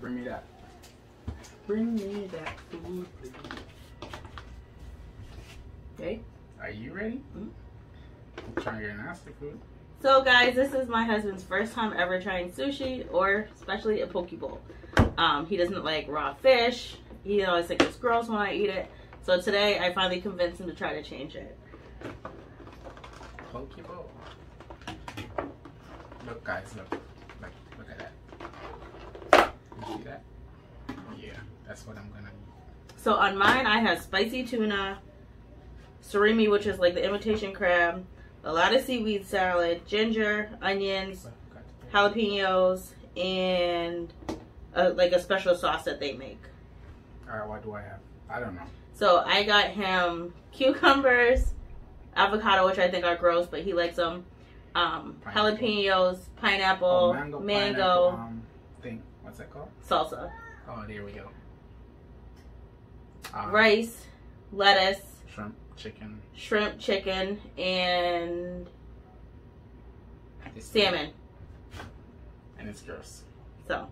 Bring me that. Bring me that food, please. Okay. Are you ready? Mm-hmm. I'm trying your nasty food. So guys, this is my husband's first time ever trying sushi, or especially a poke bowl. He doesn't like raw fish. He always thinks it's gross when I eat it. So today I finally convinced him to try to change it. Poke bowl. Look guys, look at that. You see that? Yeah, that's what I'm gonna eat. So on mine I have spicy tuna, surimi, which is like the imitation crab, a lot of seaweed salad, ginger, onions, jalapenos, and like a special sauce that they make. Alright, what do I have? I don't know. So I got him cucumbers, avocado, which I think are gross, but he likes them. Jalapenos, pineapple, mango, thing. What's that called? salsa. Oh, there we go. Rice, lettuce, shrimp, chicken, and salmon. And it's gross. So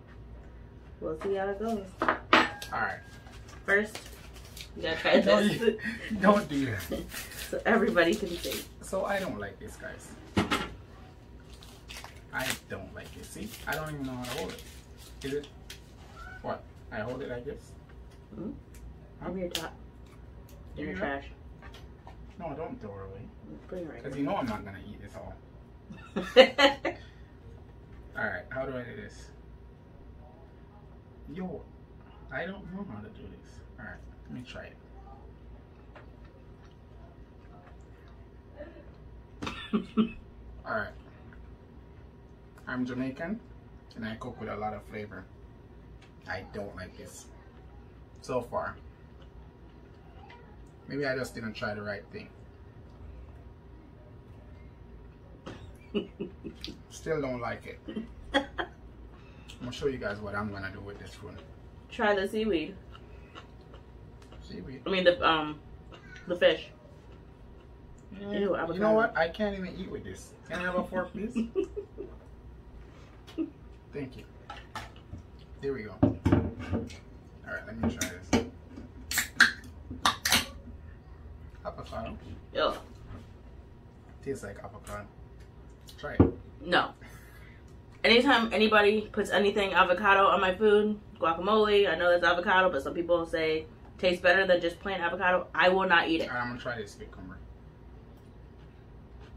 we'll see how it goes. Alright. First, you gotta try this. Don't do that. So everybody can see. So I don't like this, guys. I don't like it. See? I don't even know how to hold it. Is it? What? I hold it like this? Mm-hmm. Over your top. In your trash. No, don't throw it away. Put it right. Because you know I'm not going to eat this all. Alright, how do I do this? Yo, I don't know how to do this. Alright, let me try it. Alright. I'm Jamaican and I cook with a lot of flavor. I don't like this so far. Maybe I just didn't try the right thing. Still don't like it. I'm gonna show you guys what I'm gonna do with this food. Try the seaweed. Seaweed? I mean the fish. Ew, you know what? I can't even eat with this. Can I have a fork, please? Thank you. Here we go. Alright, let me try this. Avocado. Ew. Tastes like avocado. Try it. No. Anytime anybody puts anything avocado on my food, guacamole, I know that's avocado, but some people say tastes better than just plain avocado, I will not eat it. Alright, I'm gonna try this cucumber.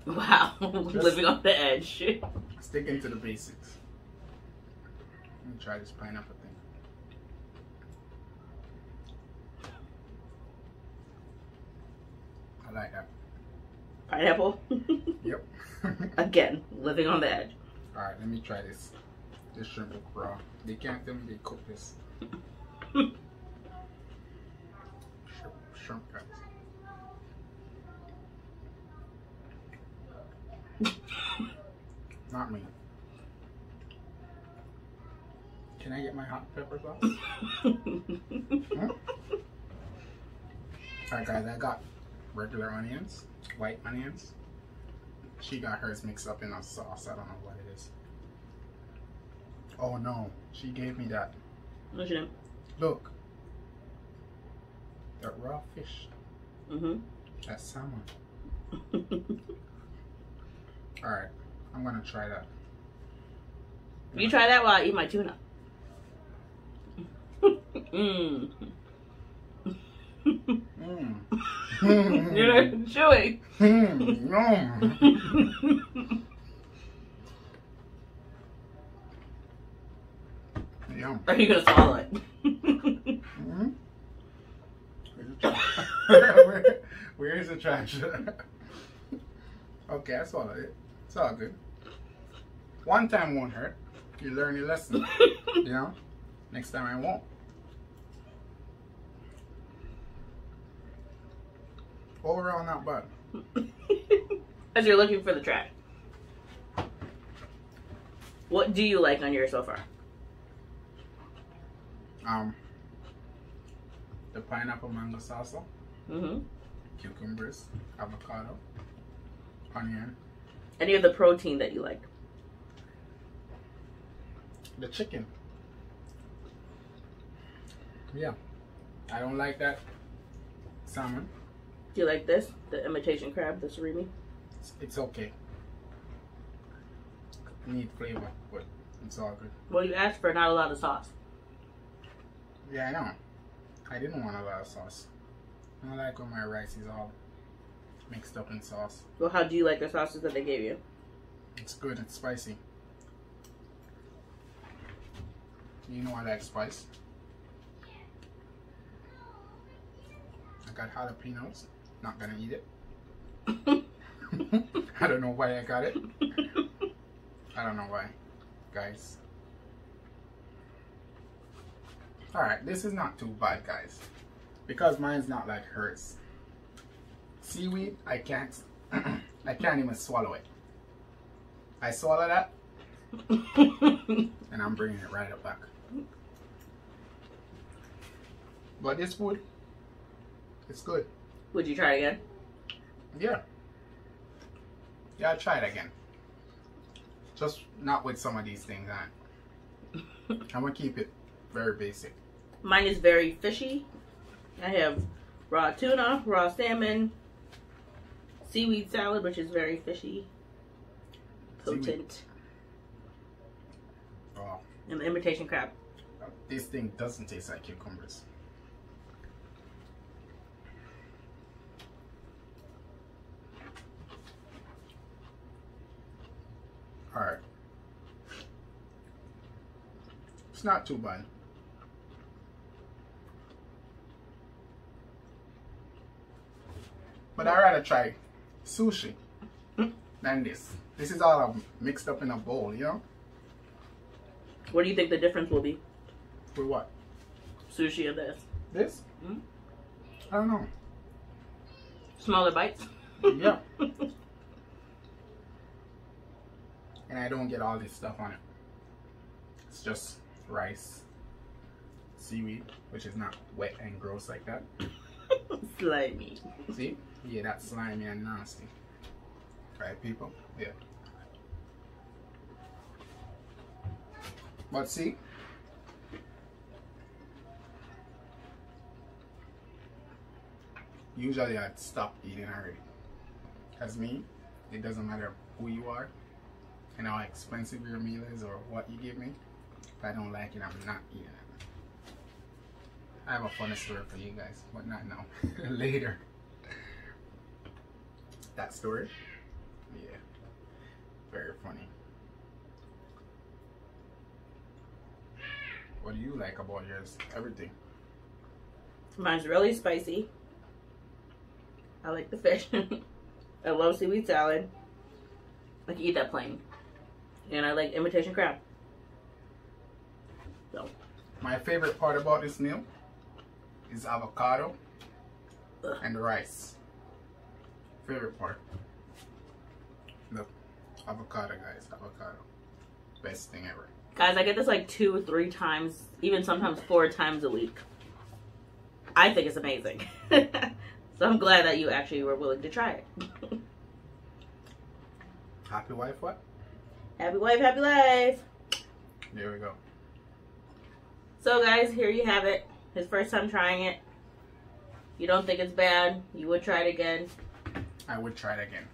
Wow. Living on the edge. Sticking to the basics. Let me try this pineapple thing. I like that. Pineapple? Yep. Again, living on the edge. Alright, let me try this. This shrimp look raw. They can't tell me they cook this. Shrimp cuts. Not me. Can I get my hot pepper sauce? Alright guys, I got regular onions, white onions. She got hers mixed up in a sauce. I don't know what it is. Oh no, she gave me that. What's your name? Look. That raw fish. Mm-hmm. That's salmon. Alright, I'm gonna try that. You try that while I eat my tuna. Mmm. You're chewing. Yum. Are you gonna swallow it? Where's the trash? Okay, I swallowed it. It's all good. One time won't hurt. You learn your lesson. You know? Next time I won't. Overall, not bad. As you're looking for the trash. What do you like on yours so far? The pineapple mango salsa. Mm-hmm. Cucumbers, avocado, onion. Any of the protein that you like? The chicken. Yeah. I don't like that salmon. Do you like this? The imitation crab, the surimi? It's okay. Need flavor, but it's all good. Well, you asked for not a lot of sauce. Yeah, I know. I didn't want a lot of sauce. I don't like when my rice is all mixed up in sauce. Well, how do you like the sauces that they gave you? It's good. It's spicy. You know I like spice. I got jalapenos. Not gonna eat it. I don't know why I got it. I don't know why, guys. Alright, this is not too bad, guys. Because mine's not like hers. Seaweed, I can't I can't even swallow it. I swallow that and I'm bringing it right up back. But this food, it's good. Would you try it again? Yeah. Yeah, I'll try it again. Just not with some of these things on. I'm gonna keep it very basic. Mine is very fishy. I have raw tuna, raw salmon, seaweed salad, which is very fishy, potent, Seaweed. Oh, and the imitation crab. this thing doesn't taste like cucumbers. Alright. It's not too bad. But I'd rather try sushi than this. This is all mixed up in a bowl, you know? What do you think the difference will be? For what? Sushi and this? This? Hmm? I don't know. Smaller bites? Yeah. And I don't get all this stuff on it. It's just rice, seaweed, which is not wet and gross like that. Slimy. See? Yeah, that's slimy and nasty. Right, people? Yeah. But see? Usually I'd stop eating already. As me, it doesn't matter who you are and how expensive your meal is or what you give me. If I don't like it, I'm not eating it. I have a funny story for you guys, but not now. Later. That story? Yeah. Very funny. What do you like about yours? Everything. Mine's really spicy. I like the fish. I love seaweed salad. I can eat that plain. And I like imitation crab. So. My favorite part about this meal is avocado and rice. Favorite part. Look, avocado, guys. Avocado. Best thing ever. Guys, I get this like 2 or 3 times, even sometimes 4 times a week. I think it's amazing. So I'm glad that you actually were willing to try it. Happy wife, what? Happy wife, happy life. There we go. So guys, here you have it. His first time trying it. You don't think it's bad. You would try it again. I would try it again.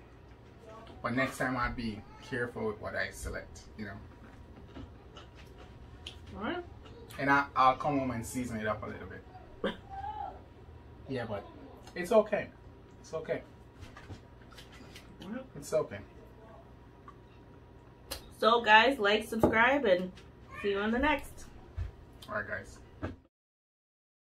But next time I'd be careful with what I select, you know. Alright. And I'll come home and season it up a little bit. Yeah, but it's okay. It's okay. It's okay. So guys, like, subscribe, and see you on the next. Alright guys.